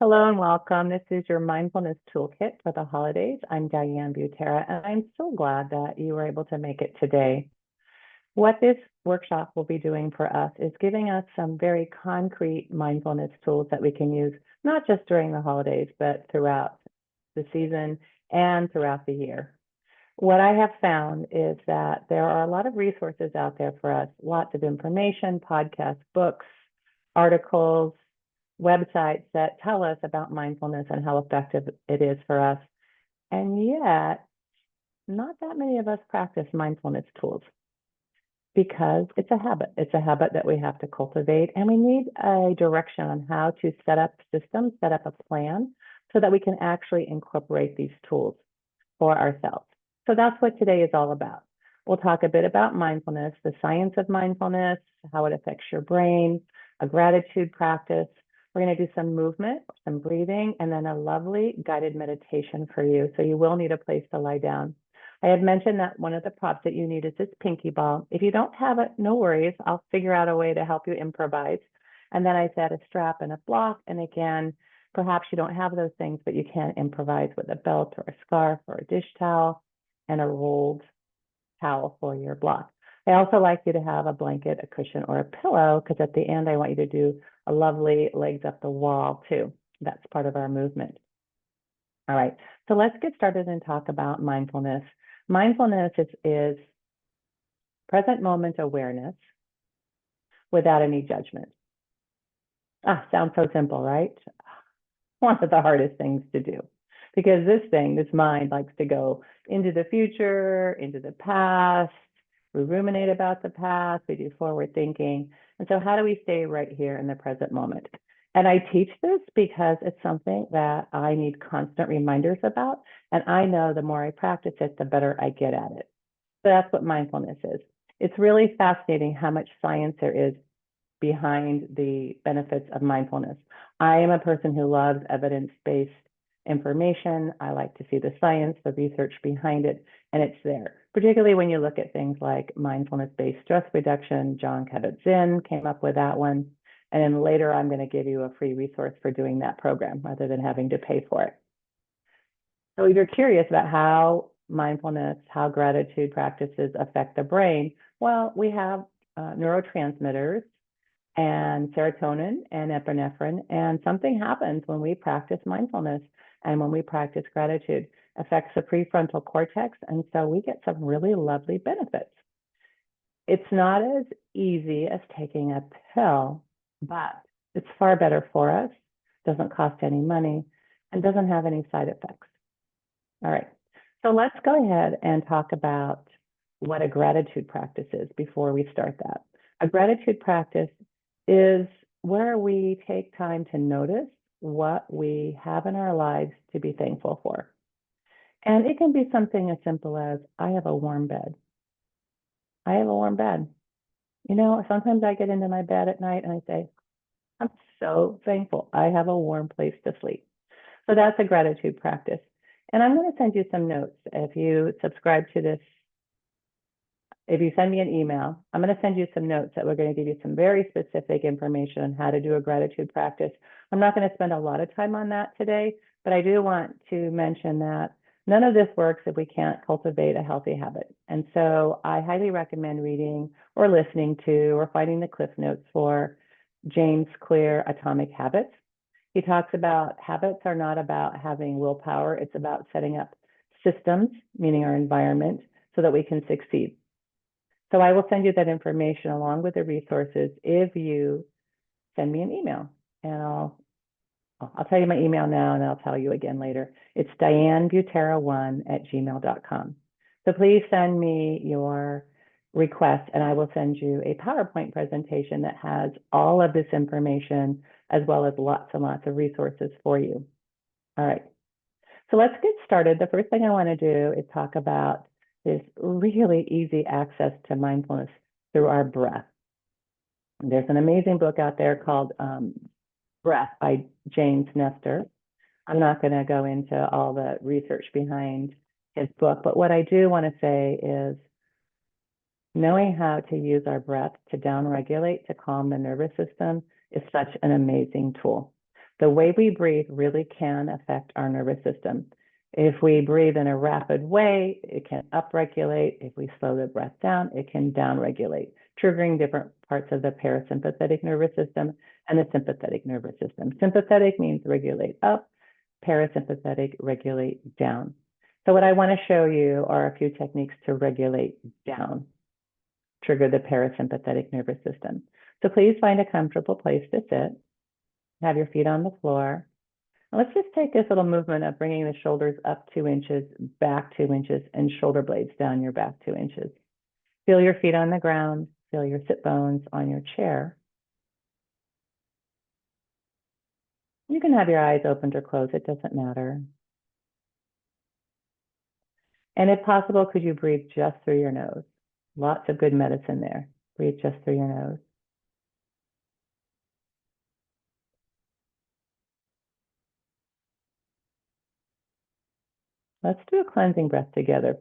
Hello and welcome. This is your mindfulness toolkit for the holidays. I'm Diane Butera, and I'm so glad that you were able to make it today. What this workshop will be doing for us is giving us some very concrete mindfulness tools that we can use, not just during the holidays, but throughout the season and throughout the year. What I have found is that there are a lot of resources out there for us, lots of information, podcasts, books, articles, websites that tell us about mindfulness and how effective it is for us. And yet, not that many of us practice mindfulness tools because it's a habit. It's a habit that we have to cultivate, and we need a direction on how to set up systems, set up a plan so that we can actually incorporate these tools for ourselves. So that's what today is all about. We'll talk a bit about mindfulness, the science of mindfulness, how it affects your brain, a gratitude practice. We're going to do some movement, some breathing, and then a lovely guided meditation for you. So you will need a place to lie down. I had mentioned that one of the props that you need is this pinky ball. If you don't have it, no worries. I'll figure out a way to help you improvise. And then I said a strap and a block. And again, perhaps you don't have those things, but you can improvise with a belt or a scarf or a dish towel and a rolled towel for your block. I also like you to have a blanket, a cushion, or a pillow, because at the end, I want you to do a lovely legs up the wall too. That's part of our movement. All right, so let's get started and talk about mindfulness. Mindfulness is present moment awareness without any judgment. Sounds so simple, right? One of the hardest things to do, because this mind likes to go into the future, into the past. We ruminate about the past, we do forward thinking. And so how do we stay right here in the present moment? And I teach this because it's something that I need constant reminders about. And I know the more I practice it, the better I get at it. So that's what mindfulness is. It's really fascinating how much science there is behind the benefits of mindfulness. I am a person who loves evidence-based information. I like to see the science, the research behind it, and it's there. Particularly when you look at things like mindfulness-based stress reduction. John Kabat-Zinn came up with that one. And then later, I'm going to give you a free resource for doing that program rather than having to pay for it. So if you're curious about how mindfulness, how gratitude practices affect the brain, well, we have neurotransmitters and serotonin and epinephrine, and something happens when we practice mindfulness and when we practice gratitude. Affects the prefrontal cortex, and so we get some really lovely benefits. It's not as easy as taking a pill, but it's far better for us, doesn't cost any money, and doesn't have any side effects. All right, so let's go ahead and talk about what a gratitude practice is before we start that. A gratitude practice is where we take time to notice what we have in our lives to be thankful for. And it can be something as simple as, I have a warm bed. I have a warm bed. You know, sometimes I get into my bed at night and I say, I'm so thankful I have a warm place to sleep. So that's a gratitude practice. And I'm going to send you some notes. If you subscribe to this, if you send me an email, I'm going to send you some notes that we're going to give you some very specific information on how to do a gratitude practice. I'm not going to spend a lot of time on that today, but I do want to mention that none of this works if we can't cultivate a healthy habit. And so I highly recommend reading or listening to or finding the Cliff Notes for James Clear, Atomic Habits. He talks about habits are not about having willpower. It's about setting up systems, meaning our environment, so that we can succeed. So I will send you that information along with the resources if you send me an email. And I'll tell you my email now, and I'll tell you again later. It's dianebutera1@gmail.com. So please send me your request, and I will send you a PowerPoint presentation that has all of this information, as well as lots and lots of resources for you. All right. So let's get started. The first thing I want to do is talk about this really easy access to mindfulness through our breath. There's an amazing book out there called Breath by James Nestor. I'm not going to go into all the research behind his book, but what I do want to say is knowing how to use our breath to downregulate, to calm the nervous system is such an amazing tool. The way we breathe really can affect our nervous system. If we breathe in a rapid way, it can upregulate. If we slow the breath down, it can downregulate, triggering different parts of the parasympathetic nervous system and the sympathetic nervous system. Sympathetic means regulate up, parasympathetic regulate down. So what I want to show you are a few techniques to regulate down, trigger the parasympathetic nervous system. So please find a comfortable place to sit. Have your feet on the floor. And let's just take this little movement of bringing the shoulders up 2 inches, back 2 inches, and shoulder blades down your back 2 inches. Feel your feet on the ground. Feel your sit bones on your chair. You can have your eyes opened or closed. It doesn't matter. And if possible, could you breathe just through your nose? Lots of good medicine there. Breathe just through your nose. Let's do a cleansing breath together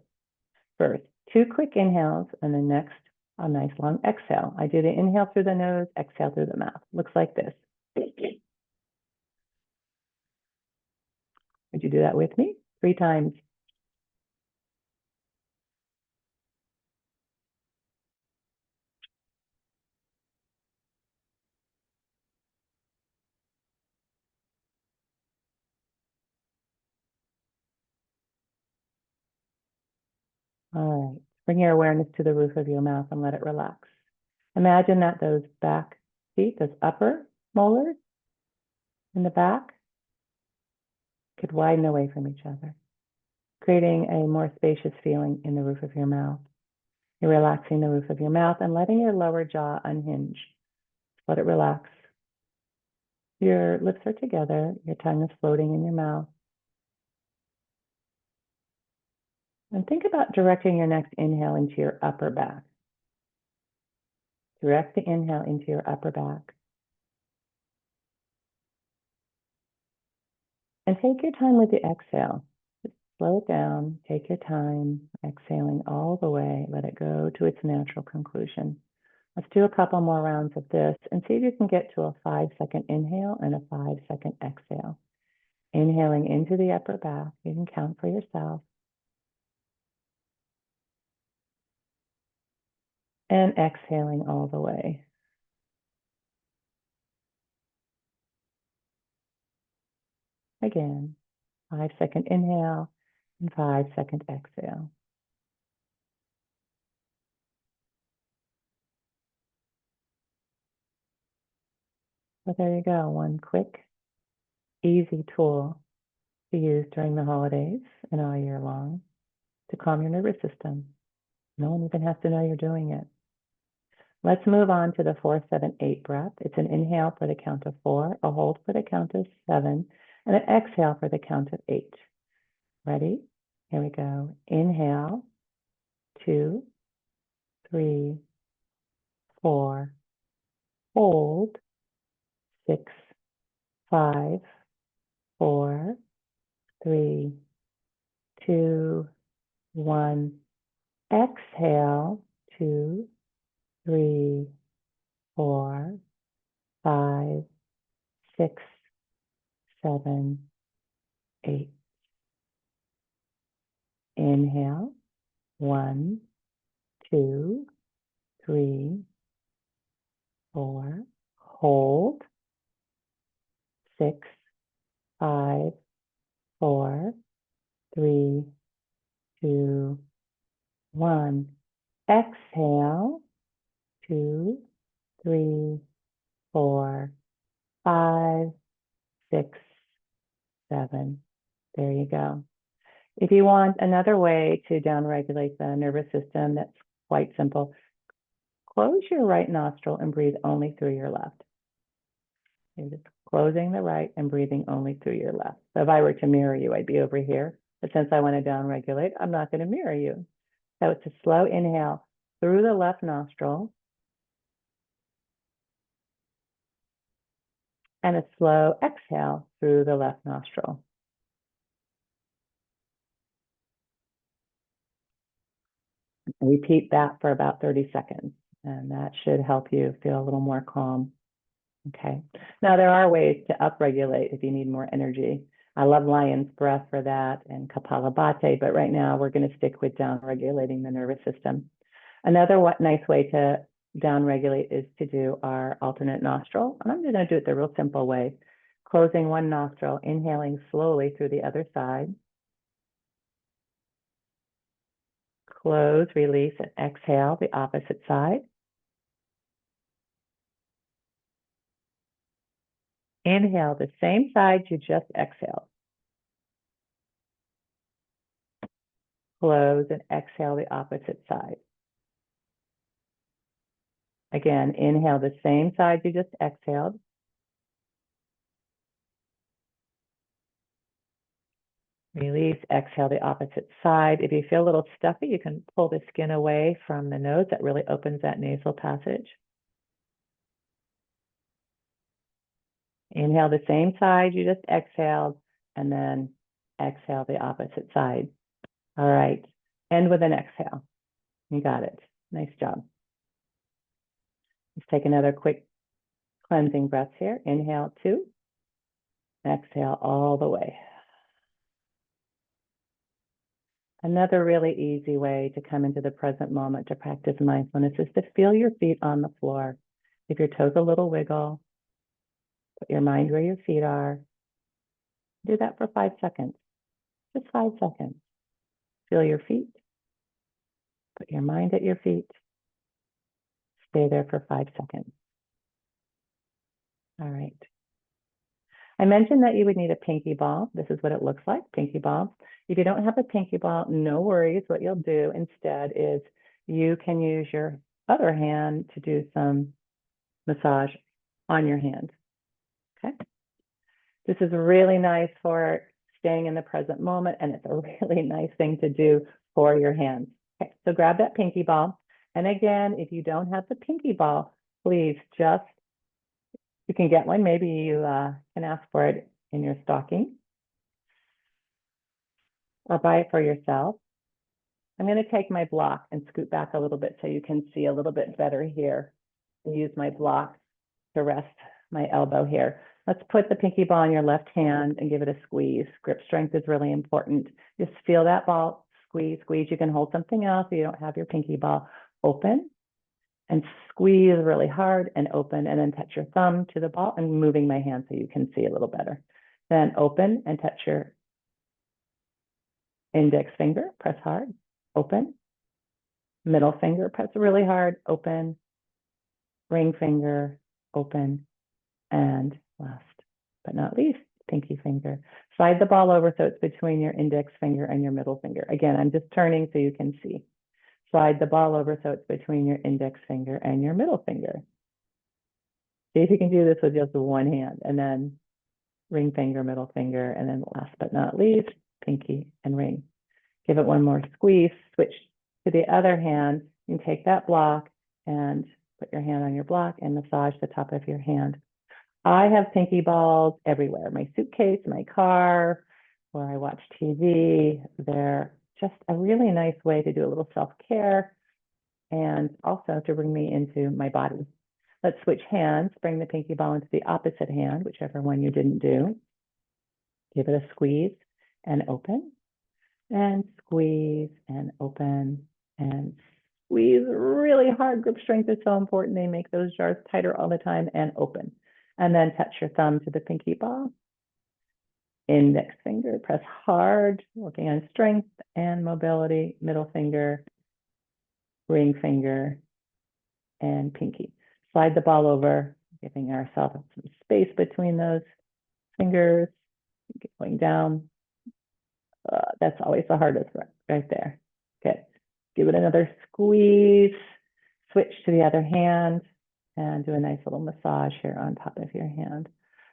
first. 2 quick inhales, and then next, a nice long exhale. I do the inhale through the nose, exhale through the mouth. Looks like this. Would you do that with me? 3 times. All right. Bring your awareness to the roof of your mouth and let it relax. Imagine that those back teeth, those upper molars in the back, could widen away from each other, creating a more spacious feeling in the roof of your mouth. You're relaxing the roof of your mouth and letting your lower jaw unhinge. Let it relax. Your lips are together. Your tongue is floating in your mouth. And think about directing your next inhale into your upper back. Direct the inhale into your upper back. And take your time with the exhale. Just slow it down. Take your time, exhaling all the way. Let it go to its natural conclusion. Let's do a couple more rounds of this and see if you can get to a 5-second inhale and a 5-second exhale. Inhaling into the upper back. You can count for yourself. And exhaling all the way. Again, 5-second inhale and 5-second exhale. So there you go, one quick, easy tool to use during the holidays and all year long to calm your nervous system. No one even has to know you're doing it. Let's move on to the 4-7-8 breath. It's an inhale for the count of 4, a hold for the count of 7, and an exhale for the count of 8. Ready? Here we go. Inhale, 2, 3, 4, hold, 6, 5, 4, 3, 2, 1. Exhale, 2, 3, 4, 5, 6, 7, 8. Inhale, 1, 2, 3, 4. Hold, 6, 5, 4, 3, 2, 1. Exhale, 2, 3, 4, 5, 6, 7. There you go. If you want another way to downregulate the nervous system, that's quite simple. Close your right nostril and breathe only through your left. You're just closing the right and breathing only through your left. So if I were to mirror you, I'd be over here. But since I want to downregulate, I'm not going to mirror you. So it's a slow inhale through the left nostril and a slow exhale through the left nostril. Repeat that for about 30 seconds, and that should help you feel a little more calm. Okay. Now there are ways to upregulate if you need more energy. I love lion's breath for that and Kapalabhati, but right now we're going to stick with downregulating the nervous system. Another nice way to downregulate is to do our alternate nostril. And I'm going to do it the real simple way. Closing one nostril, inhaling slowly through the other side. Close, release, and exhale the opposite side. Inhale the same side you just exhaled. Close and exhale the opposite side. Again, inhale the same side you just exhaled. Release, exhale the opposite side. If you feel a little stuffy, you can pull the skin away from the nose. That really opens that nasal passage. Inhale the same side you just exhaled, and then exhale the opposite side. All right, end with an exhale. You got it. Nice job. Let's take another quick cleansing breath here. Inhale 2, exhale all the way. Another really easy way to come into the present moment to practice mindfulness is to feel your feet on the floor. Give your toes a little wiggle. Put your mind where your feet are. Do that for 5 seconds. Just 5 seconds. Feel your feet. Put your mind at your feet. Stay there for 5 seconds. All right. I mentioned that you would need a pinky ball. This is what it looks like, pinky ball. If you don't have a pinky ball, no worries. What you'll do instead is you can use your other hand to do some massage on your hand. Okay. This is really nice for staying in the present moment, and it's a really nice thing to do for your hands. Okay, so grab that pinky ball. And again, if you don't have the pinky ball, please just, you can get one. Maybe you can ask for it in your stocking or buy it for yourself. I'm going to take my block and scoot back a little bit so you can see a little bit better here. And use my block to rest my elbow here. Let's put the pinky ball in your left hand and give it a squeeze. Grip strength is really important. Just feel that ball, squeeze, squeeze. You can hold something else if you don't have your pinky ball. Open and squeeze really hard and open, and then touch your thumb to the ball. I'm moving my hand so you can see a little better. Then open and touch your index finger, press hard, open. Middle finger, press really hard, open. Ring finger, open. And last but not least, pinky finger. Slide the ball over so it's between your index finger and your middle finger. Again, I'm just turning so you can see. Slide the ball over so it's between your index finger and your middle finger. See if you can do this with just one hand, and then ring finger, middle finger, and then last but not least, pinky and ring. Give it one more squeeze, switch to the other hand. You can take that block and put your hand on your block and massage the top of your hand. I have pinky balls everywhere, my suitcase, my car, where I watch TV. They're just a really nice way to do a little self-care and also to bring me into my body. Let's switch hands, bring the pinky ball into the opposite hand, whichever one you didn't do. Give it a squeeze and open, and squeeze and open, and squeeze really hard. Grip strength is so important. They make those jars tighter all the time, and open. And then touch your thumb to the pinky ball. Index finger, press hard, working on strength and mobility. Middle finger, ring finger, and pinky. Slide the ball over, giving ourselves some space between those fingers. Going down. That's always the hardest right there. Okay, give it another squeeze. Switch to the other hand and do a nice little massage here on top of your hand.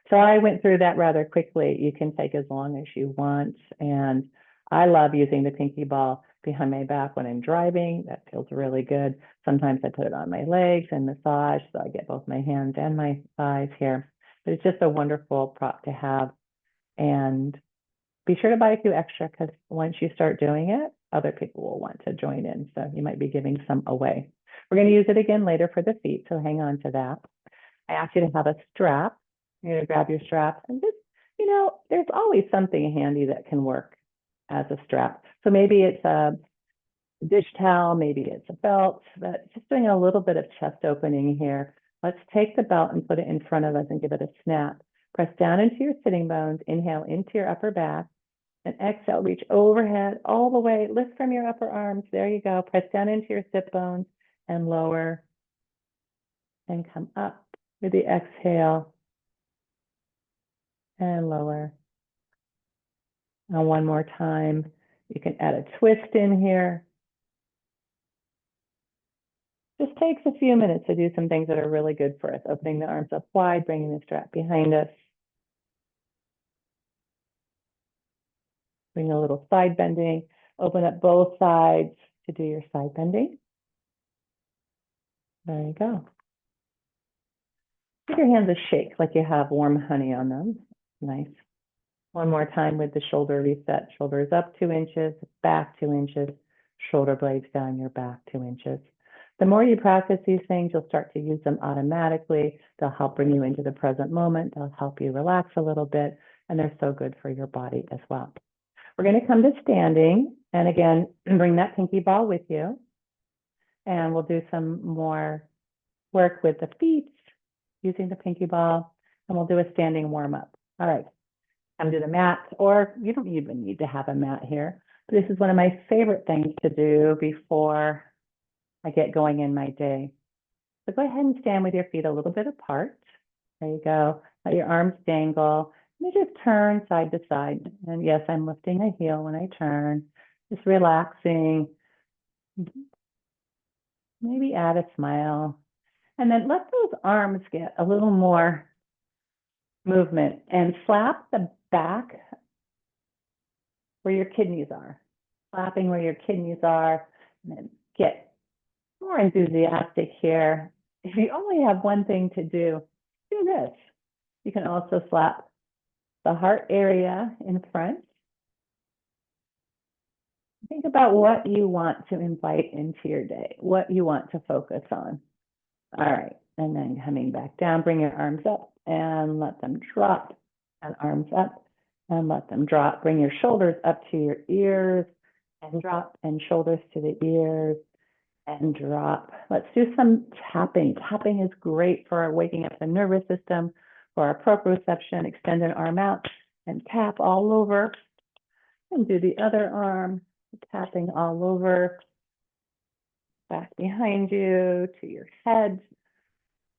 So I went through that rather quickly. You can take as long as you want. And I love using the pinky ball behind my back when I'm driving. That feels really good. Sometimes I put it on my legs and massage, so I get both my hands and my thighs here. But it's just a wonderful prop to have. And be sure to buy a few extra, because once you start doing it, other people will want to join in. So you might be giving some away. We're going to use it again later for the feet, so hang on to that. I ask you to have a strap. You're going to grab your strap and just, there's always something handy that can work as a strap. So maybe it's a dish towel, maybe it's a belt, but just doing a little bit of chest opening here. Let's take the belt and put it in front of us and give it a snap. Press down into your sitting bones, inhale into your upper back, and exhale, reach overhead all the way, lift from your upper arms. There you go. Press down into your sit bones and lower and come up with the exhale and lower. And one more time. You can add a twist in here. Just takes a few minutes to do some things that are really good for us. Opening the arms up wide, bringing the strap behind us. Bring a little side bending. Open up both sides to do your side bending. There you go. Give your hands a shake like you have warm honey on them. Nice. One more time with the shoulder reset. Shoulders up 2 inches, back 2 inches, shoulder blades down your back 2 inches. The more you practice these things, you'll start to use them automatically. They'll help bring you into the present moment. They'll help you relax a little bit, and they're so good for your body as well. We're going to come to standing, and again, bring that pinky ball with you, and we'll do some more work with the feet using the pinky ball, and we'll do a standing warm-up. All right, come to the mat, or you don't even need to have a mat here. This is one of my favorite things to do before I get going in my day. So go ahead and stand with your feet a little bit apart. There you go. Let your arms dangle. And just turn side to side. And yes, I'm lifting a heel when I turn. Just relaxing. Maybe add a smile. And then let those arms get a little more movement. And slap the back where your kidneys are. Slapping where your kidneys are. And then get more enthusiastic here. If you only have one thing to do, do this. You can also slap the heart area in front. Think about what you want to invite into your day, what you want to focus on. All right, and then coming back down, bring your arms up and let them drop, and arms up and let them drop. Bring your shoulders up to your ears and drop, and shoulders to the ears and drop. Let's do some tapping. Tapping is great for waking up the nervous system, for our proprioception. Extend an arm out and tap all over. And do the other arm, tapping all over. Back behind you to your head.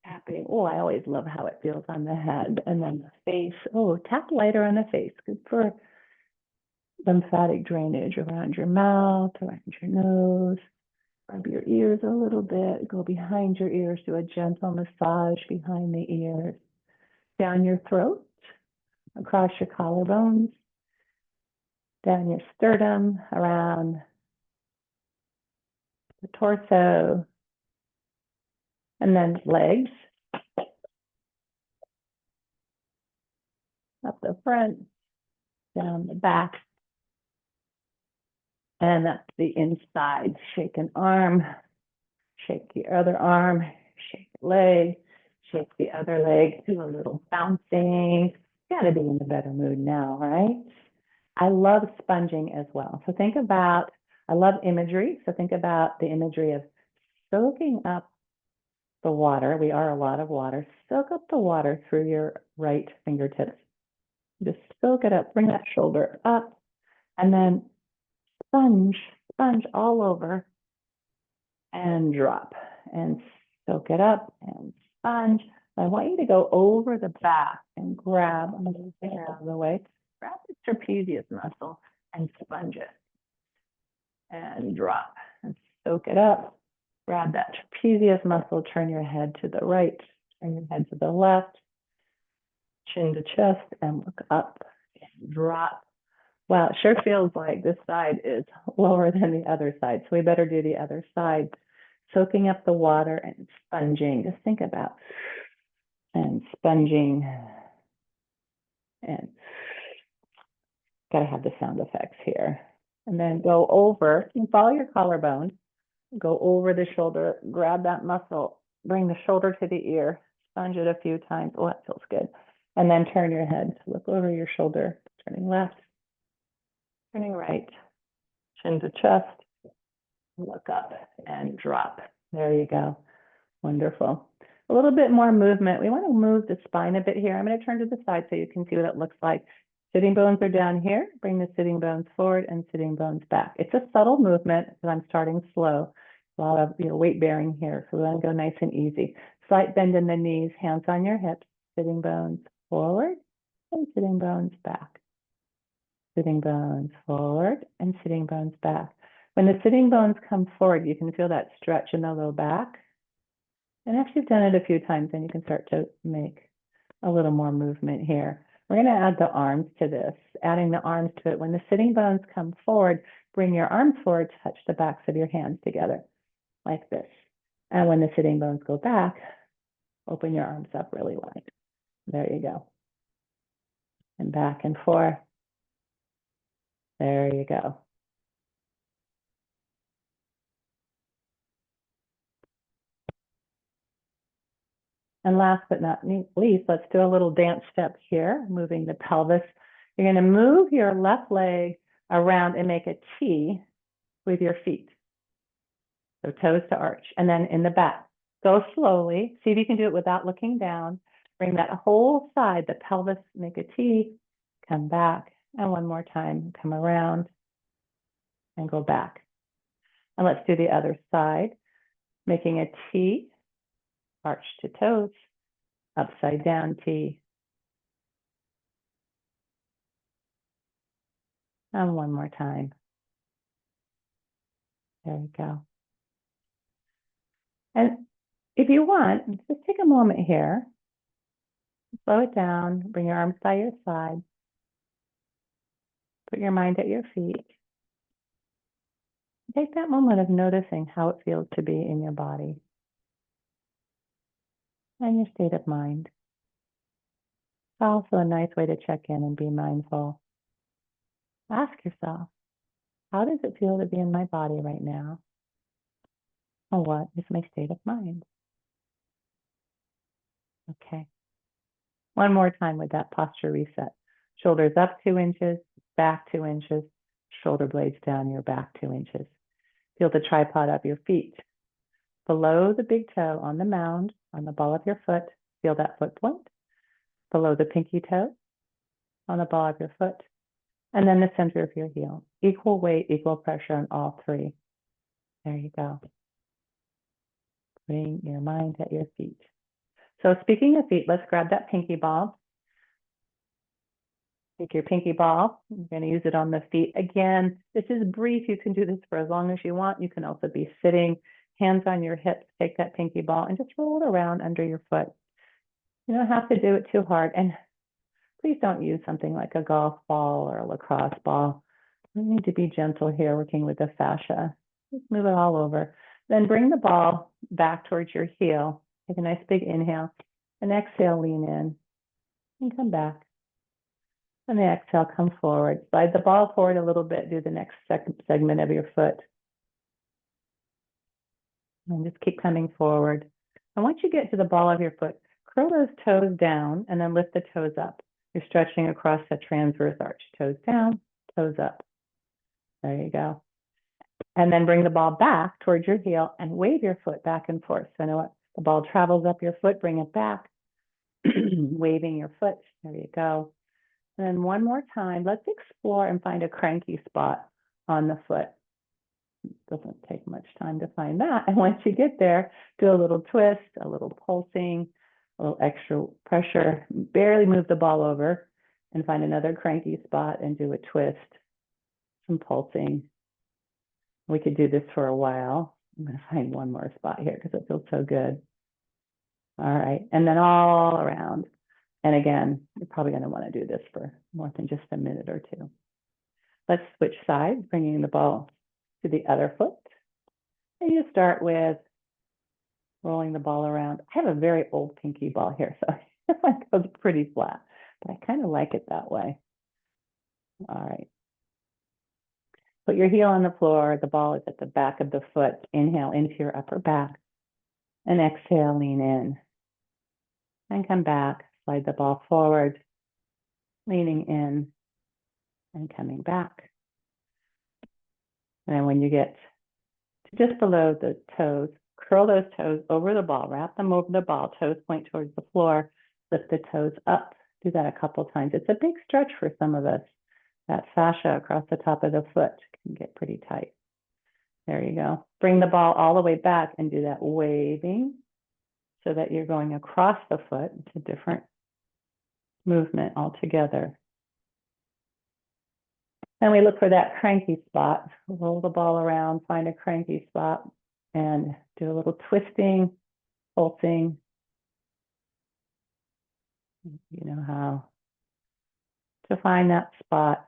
Tapping. Oh, I always love how it feels on the head. And then the face. Oh, tap lighter on the face. Good for lymphatic drainage around your mouth, around your nose. Rub your ears a little bit. Go behind your ears. Do a gentle massage behind the ears. Down your throat, across your collarbones, down your sternum, around the torso, and then legs. Up the front, down the back, and up the inside. Shake an arm, shake the other arm, shake the leg, shake the other leg. Do a little bouncing. Got to be in a better mood now, right? I love sponging as well. So think about, I love imagery. So think about the imagery of soaking up the water. We are a lot of water. Soak up the water through your right fingertips. Just soak it up. Bring that shoulder up, and then sponge all over and drop, and soak it up and sponge. I want you to go over the back and grab, I'm going to take it out of the way, grab the trapezius muscle and sponge it and drop and soak it up. Grab that trapezius muscle, turn your head to the right, turn your head to the left, chin to chest, and look up and drop. Wow, it sure feels like this side is lower than the other side, so we better do the other side. Soaking up the water and sponging. Just think about and sponging, and gotta have the sound effects here. And then go over, you can follow your collarbone, go over the shoulder, grab that muscle, bring the shoulder to the ear, Sponge it a few times. Oh, that feels good. And then turn your head. Look over your shoulder. Turning left, turning right, chin to chest. Look up and drop. There you go. Wonderful. A little bit more movement. We want to move the spine a bit here. I'm going to turn to the side so you can see what it looks like. Sitting bones are down here. Bring the sitting bones forward and sitting bones back. It's a subtle movement because I'm starting slow. A lot of weight bearing here. So we want to go nice and easy. Slight bend in the knees, hands on your hips, sitting bones forward and sitting bones back. Sitting bones forward and sitting bones back. When the sitting bones come forward, you can feel that stretch in the low back. And after you've done it a few times, then you can start to make a little more movement here. We're going to add the arms to this, adding the arms to it. When the sitting bones come forward, bring your arms forward, touch the backs of your hands together like this. And when the sitting bones go back, open your arms up really wide. There you go. And back and forth. There you go. And last but not least, let's do a little dance step here, moving the pelvis. You're going to move your left leg around and make a T with your feet. So toes to arch. And then in the back, go slowly. See if you can do it without looking down. Bring that whole side, the pelvis, make a T, come back. And one more time, come around and go back. And let's do the other side, making a T, arch to toes, upside down T. And one more time. There we go. And if you want, just take a moment here, slow it down, bring your arms by your side, put your mind at your feet. Take that moment of noticing how it feels to be in your body and your state of mind. It's also a nice way to check in and be mindful. Ask yourself, how does it feel to be in my body right now? And what is my state of mind? Okay. One more time with that posture reset. Shoulders up 2 inches, back 2 inches, shoulder blades down, your back 2 inches. Feel the tripod of your feet. Below the big toe on the mound, on the ball of your foot, feel that foot point. Below the pinky toe, on the ball of your foot. And then the center of your heel. Equal weight, equal pressure on all three. There you go. Putting your mind at your feet. So speaking of feet, let's grab that pinky ball. Take your pinky ball. You're going to use it on the feet. Again, this is brief. You can do this for as long as you want. You can also be sitting, hands on your hips. Take that pinky ball and just roll it around under your foot. You don't have to do it too hard. And please don't use something like a golf ball or a lacrosse ball. We need to be gentle here, working with the fascia. Just move it all over. Then bring the ball back towards your heel. Take a nice big inhale. And exhale, lean in. And come back. And the exhale, come forward. Slide the ball forward a little bit. Do the next segment of your foot. And just keep coming forward. And once you get to the ball of your foot, curl those toes down and then lift the toes up. You're stretching across the transverse arch. Toes down, toes up. There you go. And then bring the ball back towards your heel and wave your foot back and forth. So know what? The ball travels up your foot, bring it back. Waving your foot. There you go. And then one more time, let's explore and find a cranky spot on the foot. It doesn't take much time to find that. And once you get there, do a little twist, a little pulsing, a little extra pressure. Barely move the ball over and find another cranky spot and do a twist, some pulsing. We could do this for a while. I'm going to find one more spot here because it feels so good. All right. And then all around. And again, you're probably going to want to do this for more than just a minute or two. Let's switch sides, bringing the ball to the other foot. And you start with rolling the ball around. I have a very old pinky ball here, so it goes pretty flat, but I kind of like it that way. All right. Put your heel on the floor. The ball is at the back of the foot. Inhale into your upper back. And exhale, lean in. and come back. Slide the ball forward, leaning in and coming back. And then when you get to just below the toes, curl those toes over the ball, wrap them over the ball, toes point towards the floor, lift the toes up. Do that a couple times. It's a big stretch for some of us. That fascia across the top of the foot can get pretty tight. There you go. Bring the ball all the way back and do that waving so that you're going across the foot. It's a different movement altogether. And we look for that cranky spot. Roll the ball around, find a cranky spot, and do a little twisting, pulsing. You know how to find that spot.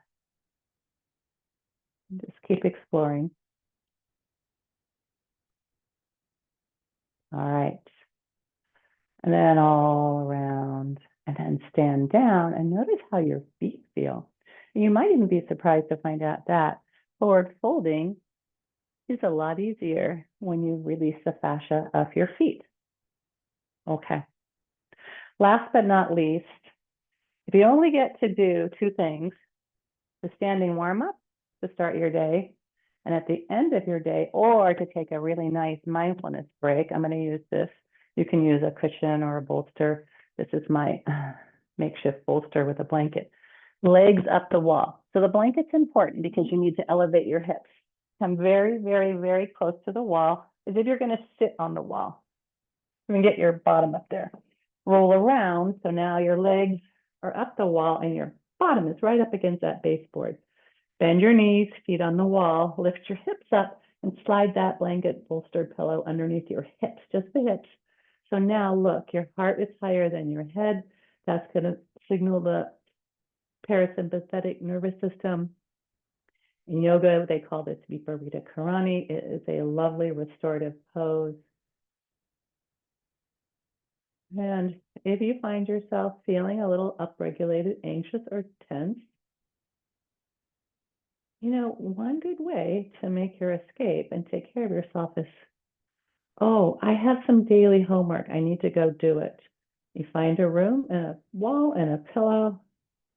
Just keep exploring. All right. And then all around, and then stand down and notice how your feet feel. And you might even be surprised to find out that forward folding is a lot easier when you release the fascia of your feet. Okay. Last but not least, if you only get to do two things, the standing warm up to start your day, and at the end of your day, or to take a really nice mindfulness break, I'm going to use this. You can use a cushion or a bolster. This is my makeshift bolster with a blanket. Legs up the wall. So the blanket's important because you need to elevate your hips. Come very, very, very close to the wall, as if you're going to sit on the wall. You can get your bottom up there. Roll around, so now your legs are up the wall and your bottom is right up against that baseboard. Bend your knees, feet on the wall, lift your hips up and slide that blanket bolstered pillow underneath your hips, just the hips. So now look, your heart is higher than your head. That's going to signal the parasympathetic nervous system. In yoga, they call this Viparita Karani. It is a lovely restorative pose. And if you find yourself feeling a little upregulated, anxious, or tense, you know, one good way to make your escape and take care of yourself is, oh, I have some daily homework. I need to go do it. You find a room and a wall and a pillow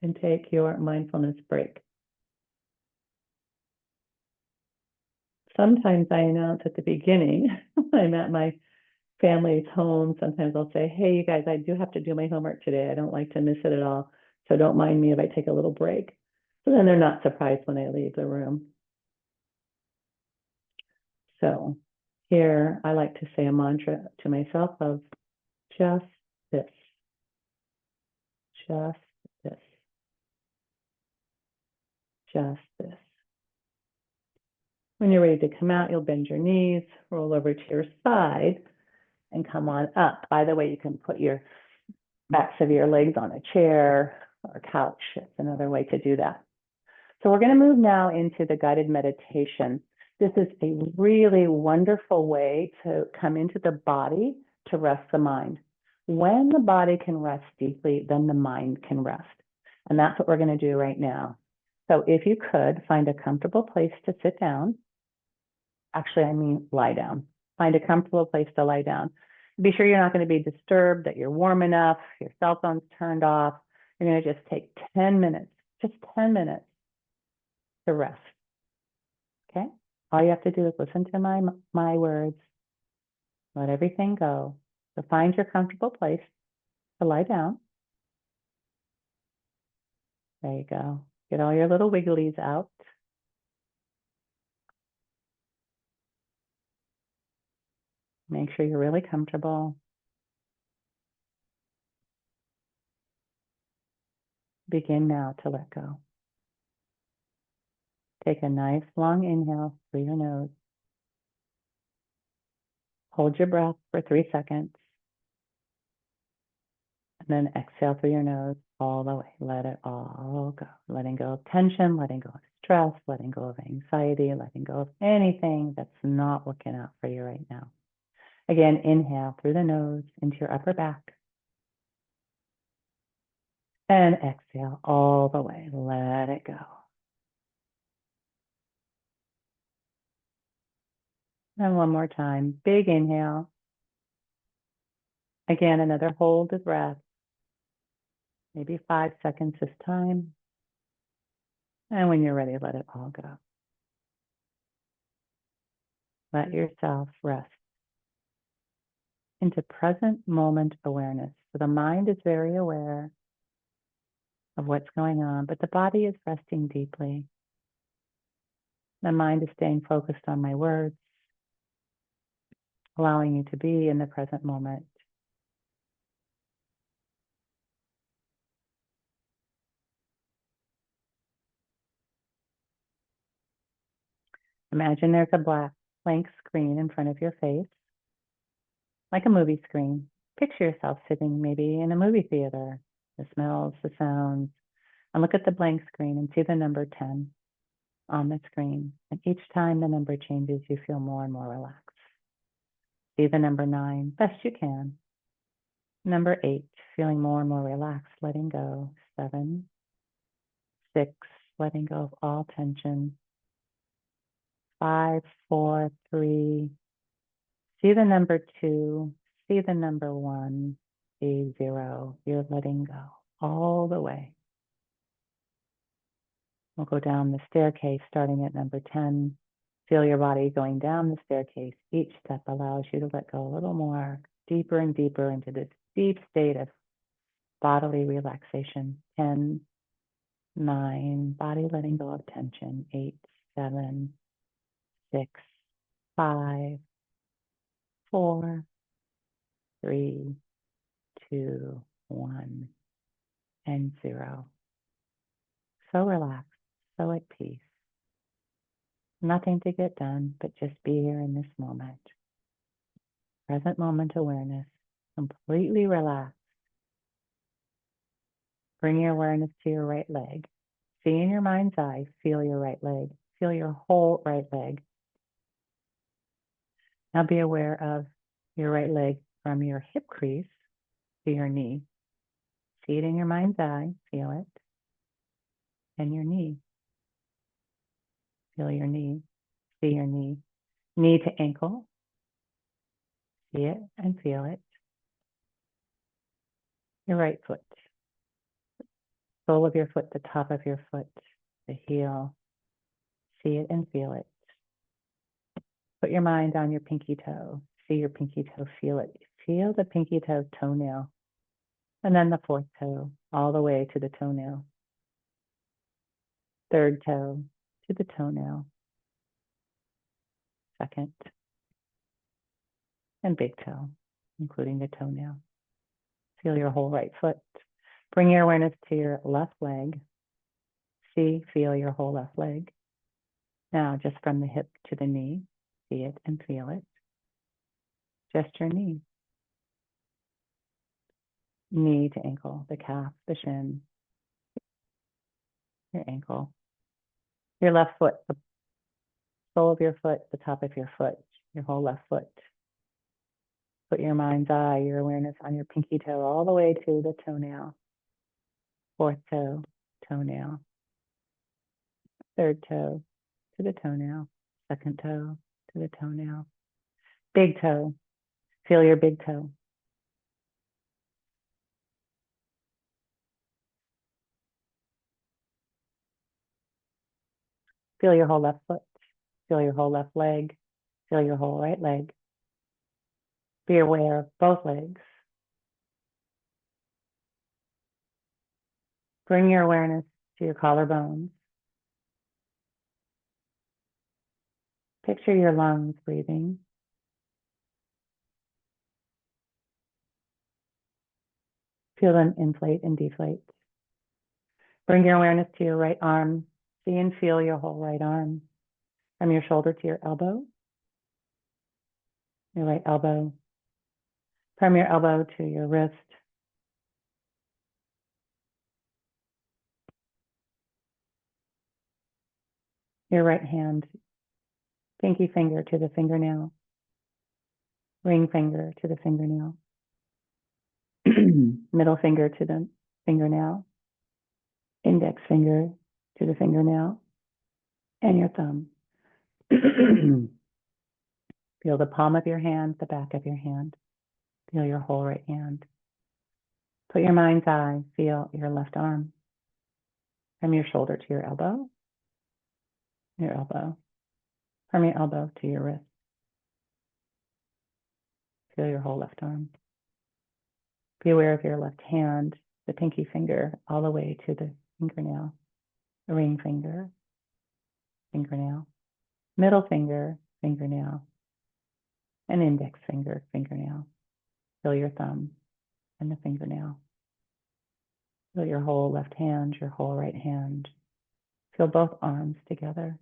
and take your mindfulness break. Sometimes I announce at the beginning, when I'm at my family's home, sometimes I'll say, hey, you guys, I do have to do my homework today. I don't like to miss it at all. So don't mind me if I take a little break. So then they're not surprised when I leave the room. So here I like to say a mantra to myself of just this, just this, just this. When you're ready to come out, you'll bend your knees, roll over to your side, and come on up. By the way, you can put your backs of your legs on a chair or couch. It's another way to do that. So we're going to move now into the guided meditation. This is a really wonderful way to come into the body to rest the mind. When the body can rest deeply, then the mind can rest. And that's what we're going to do right now. So if you could find a comfortable place to sit down. Actually, I mean lie down. Find a comfortable place to lie down. Be sure you're not going to be disturbed, that you're warm enough, your cell phone's turned off. You're going to just take 10 minutes, just 10 minutes to rest. Okay? All you have to do is listen to my words. Let everything go. So find your comfortable place to lie down. There you go. Get all your little wigglies out. Make sure you're really comfortable. Begin now to let go. Take a nice long inhale through your nose. Hold your breath for 3 seconds. And then exhale through your nose all the way. Let it all go. Letting go of tension, letting go of stress, letting go of anxiety, letting go of anything that's not working out for you right now. Again, inhale through the nose into your upper back. And exhale all the way. Let it go. And one more time. Big inhale. Again, another hold of breath, maybe 5 seconds this time. And when you're ready, let it all go. Let yourself rest into present moment awareness. So the mind is very aware of what's going on, but the body is resting deeply. The mind is staying focused on my words, allowing you to be in the present moment. Imagine there's a blank screen in front of your face, like a movie screen. Picture yourself sitting maybe in a movie theater, the smells, the sounds, and look at the blank screen and see the number 10 on the screen. And each time the number changes, you feel more and more relaxed. See the number 9, best you can. Number 8, feeling more and more relaxed, letting go. 7, 6, letting go of all tension. 5, 4, 3. See the number 2, see the number 1, see 0. You're letting go all the way. We'll go down the staircase starting at number 10. Feel your body going down the staircase. Each step allows you to let go a little more, deeper and deeper into this deep state of bodily relaxation. 10, 9, body letting go of tension. 8, 7, 6, 5, 4, 3, 2, 1, and 0. So relaxed, so at peace. Nothing to get done, but just be here in this moment. Present moment awareness, completely relaxed. Bring your awareness to your right leg. See in your mind's eye, feel your right leg. Feel your whole right leg. Now be aware of your right leg from your hip crease to your knee. See it in your mind's eye, feel it. And your knee. Feel your knee, see your knee. Knee to ankle. See it and feel it. Your right foot. Sole of your foot, the top of your foot, the heel. See it and feel it. Put your mind on your pinky toe. See your pinky toe, feel it. Feel the pinky toe toenail. And then the fourth toe, all the way to the toenail. Third toe to the toenail. Second. And big toe, including the toenail. Feel your whole right foot. Bring your awareness to your left leg. See, feel your whole left leg. Now, just from the hip to the knee, see it and feel it. Just your knee. Knee to ankle, the calf, the shin, your ankle. Your left foot, the sole of your foot, the top of your foot, your whole left foot. Put your mind's eye, your awareness on your pinky toe all the way to the toenail. Fourth toe, toenail. Third toe to the toenail. Second toe to the toenail. Big toe. Feel your big toe. Feel your whole left foot. Feel your whole left leg. Feel your whole right leg. Be aware of both legs. Bring your awareness to your collarbones. Picture your lungs breathing. Feel them inflate and deflate. Bring your awareness to your right arm. See and feel your whole right arm. From your shoulder to your elbow. Your right elbow. From your elbow to your wrist. Your right hand. Pinky finger to the fingernail. Ring finger to the fingernail. Middle finger to the fingernail. Index finger to the fingernail. And your thumb. Feel the palm of your hand, the back of your hand. Feel your whole right hand. Put your mind's eye, feel your left arm. From your shoulder to your elbow, from your elbow to your wrist. Feel your whole left arm. Be aware of your left hand, the pinky finger, all the way to the fingernail, the ring finger, fingernail, middle finger, fingernail, and index finger, fingernail. Feel your thumb and the fingernail. Feel your whole left hand, your whole right hand. Feel both arms together.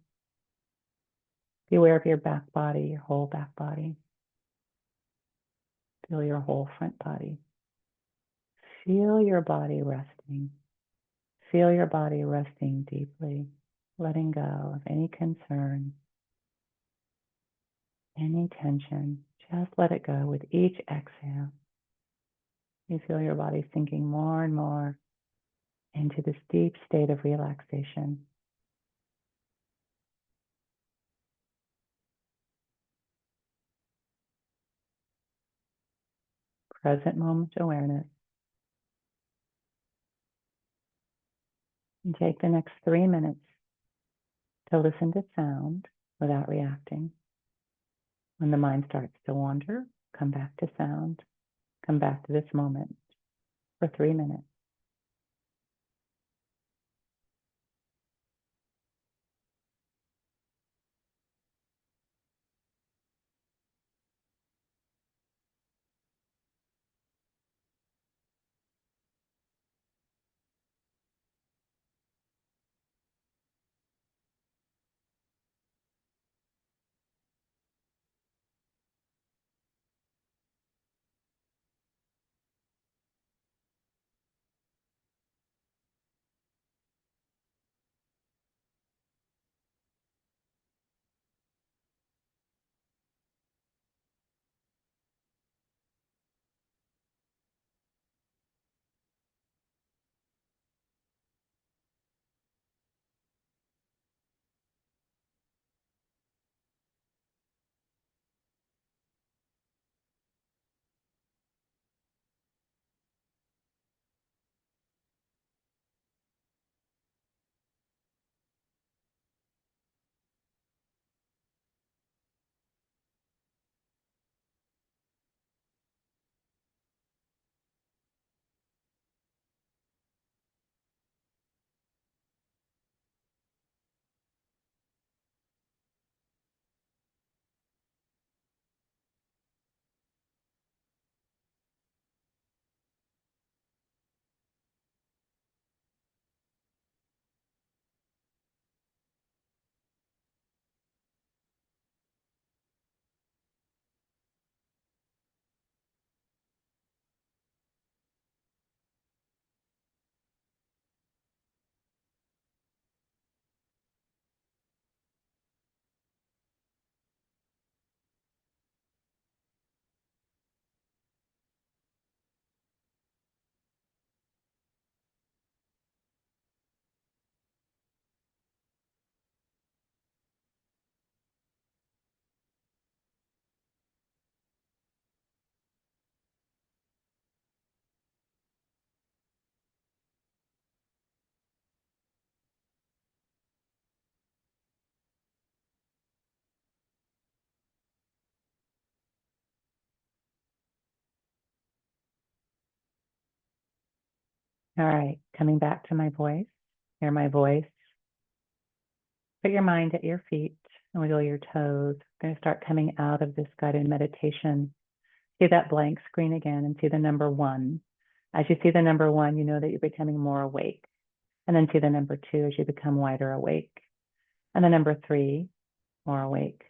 Be aware of your back body, your whole back body. Feel your whole front body. Feel your body resting. Feel your body resting deeply, letting go of any concern, any tension. Just let it go with each exhale. You feel your body sinking more and more into this deep state of relaxation. Present moment awareness. And take the next 3 minutes to listen to sound without reacting. When the mind starts to wander, come back to sound. Come back to this moment for 3 minutes. All right, coming back to my voice. Hear my voice. Put your mind at your feet and wiggle your toes. We're going to start coming out of this guided meditation. See that blank screen again and see the number 1. As you see the number 1, you know that you're becoming more awake. And then see the number 2 as you become wider awake. And the number 3, more awake.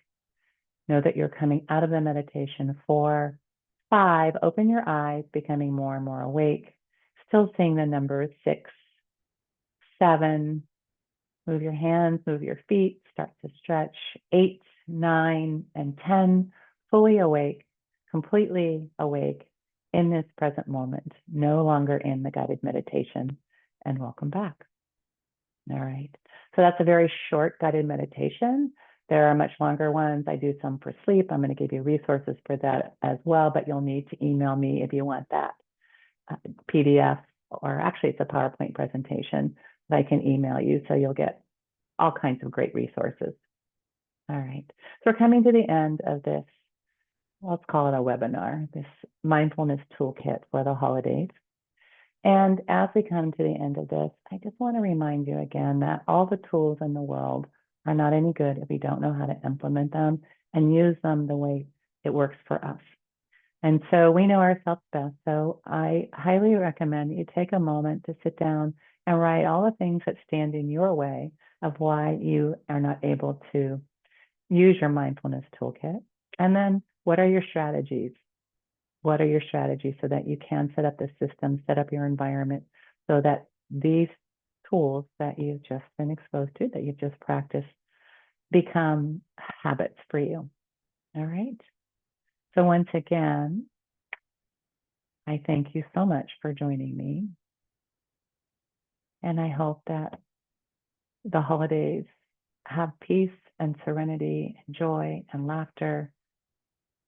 Know that you're coming out of the meditation. 4, 5, open your eyes, becoming more and more awake. Still seeing the number 6, 7, move your hands, move your feet, start to stretch. 8, 9, and 10, fully awake, completely awake in this present moment, no longer in the guided meditation. And welcome back. All right. So that's a very short guided meditation. There are much longer ones. I do some for sleep. I'm going to give you resources for that as well, but you'll need to email me if you want that PDF, or actually it's a PowerPoint presentation that I can email you, so you'll get all kinds of great resources. All right, so we're coming to the end of this, let's call it a webinar, this mindfulness toolkit for the holidays. And as we come to the end of this, I just want to remind you again that all the tools in the world are not any good if we don't know how to implement them and use them the way it works for us. And so we know ourselves best. So I highly recommend that you take a moment to sit down and write all the things that stand in your way of why you are not able to use your mindfulness toolkit. And then what are your strategies? What are your strategies so that you can set up the system, set up your environment so that these tools that you've just been exposed to, that you've just practiced, become habits for you. All right. So once again, I thank you so much for joining me. And I hope that the holidays have peace and serenity and joy and laughter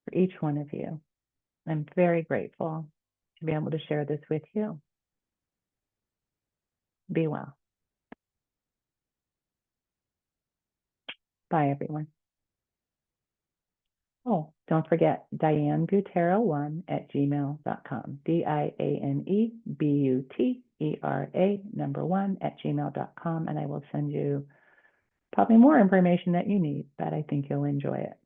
for each one of you. I'm very grateful to be able to share this with you. Be well. Bye, everyone. Oh, don't forget DianeButera1@gmail.com. DianeButera1@gmail.com. And I will send you probably more information that you need, but I think you'll enjoy it.